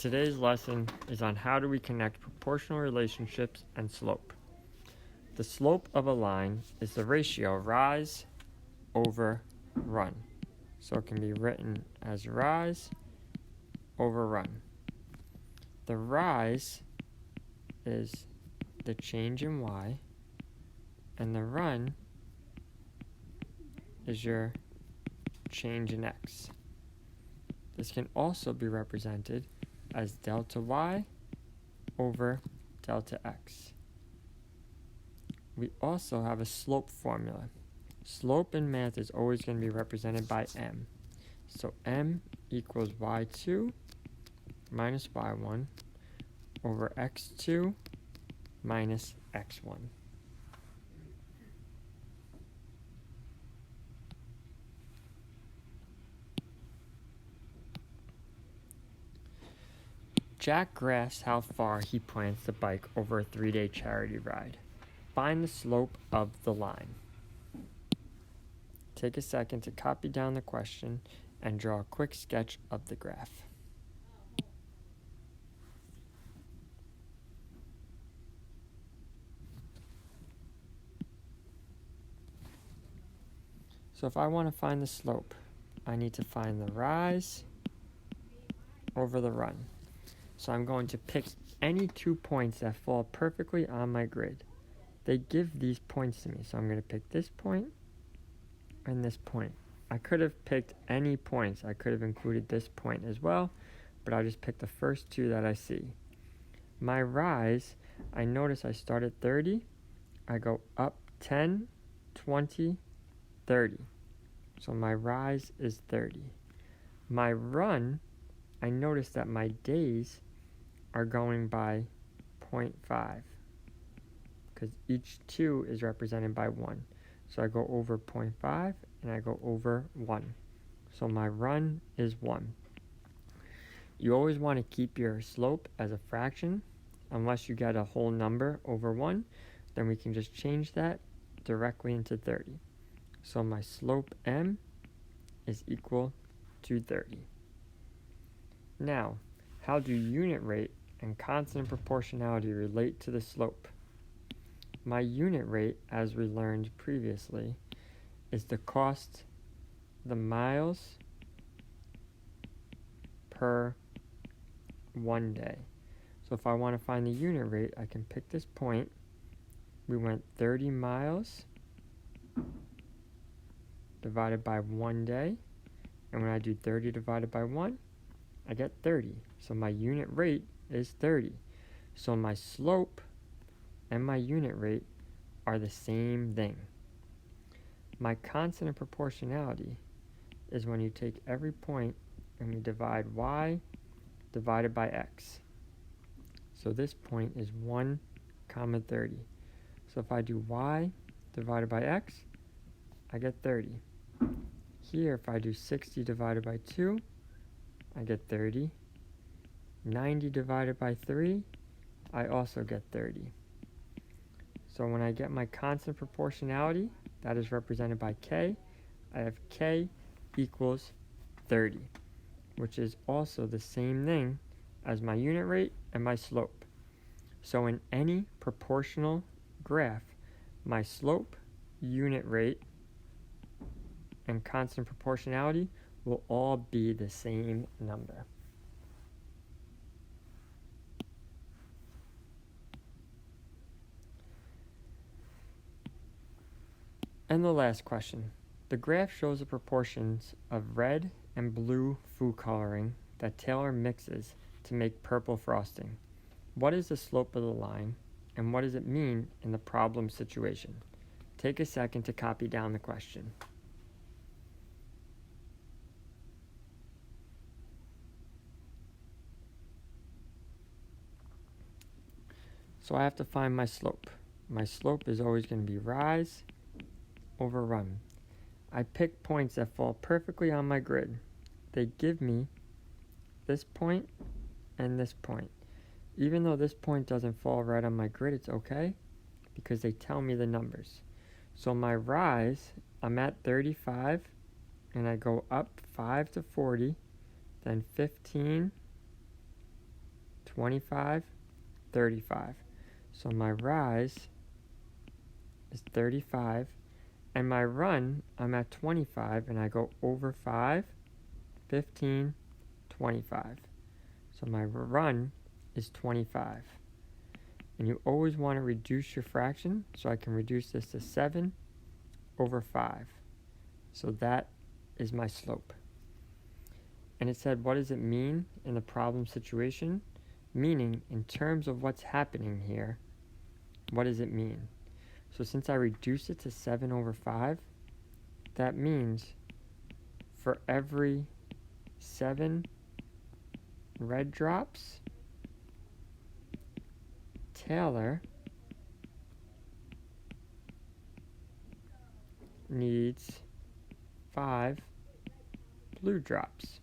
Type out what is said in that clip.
Today's lesson is on how do we connect proportional relationships and slope. The slope of a line is the ratio rise over run. So it can be written as rise over run. The rise is the change in y, and the run is your change in x. This can also be represented as delta y over delta x. We also have a slope formula. Slope in math is always going to be represented by m. So m equals y2 minus y1 over x2 minus x1. Jack graphs how far he plans to bike over a 3-day charity ride. Find the slope of the line. Take a second to copy down the question and draw a quick sketch of the graph. So if I want to find the slope, I need to find the rise over the run. So I'm going to pick any 2 points that fall perfectly on my grid. They give these points to me, so I'm going to pick this point and this point. I could have picked any points. I could have included this point as well, but I just picked the first 2 that I see. My rise, I notice I start at 30. I go up 10, 20, 30. So my rise is 30. My run, I notice that my days are going by 0.5 because each 2 is represented by 1. So I go over 0.5 and I go over 1. So my run is 1. You always want to keep your slope as a fraction unless you get a whole number over 1. Then we can just change that directly into 30. So my slope m is equal to 30. Now, how do unit rate and constant proportionality relate to the slope? My unit rate, as we learned previously, is the cost, the miles per 1 day. So if I want to find the unit rate, I can pick this point. We went 30 miles divided by 1 day. And when I do 30 divided by 1, I get 30. So my unit rate is 30. So my slope and my unit rate are the same thing. My constant of proportionality is when you take every point and we divide y divided by x. So this point is 1, 30. So if I do y divided by x, I get 30. Here, if I do 60 divided by 2, I get 30. 90 divided by 3, I also get 30. So when I get my constant proportionality, that is represented by k, I have k equals 30, which is also the same thing as my unit rate and my slope. So in any proportional graph, my slope, unit rate, and constant proportionality will all be the same number. And the last question. The graph shows the proportions of red and blue food coloring that Taylor mixes to make purple frosting. What is the slope of the line, and what does it mean in the problem situation? Take a second to copy down the question. So I have to find my slope. My slope is always going to be rise over run. I pick points that fall perfectly on my grid. They give me this point and this point. Even though this point doesn't fall right on my grid, it's okay because they tell me the numbers. So my rise, I'm at 35 and I go up 5 to 40, then 15, 25, 35. So my rise is 35, and my run, I'm at 25, and I go over 5, 15, 25. So my run is 25. And you always want to reduce your fraction, so I can reduce this to 7 over 5. So that is my slope. And it said, what does it mean in the problem situation? Meaning, in terms of what's happening here, what does it mean? So since I reduced it to 7 over 5, that means for every 7 red drops, Taylor needs 5 blue drops.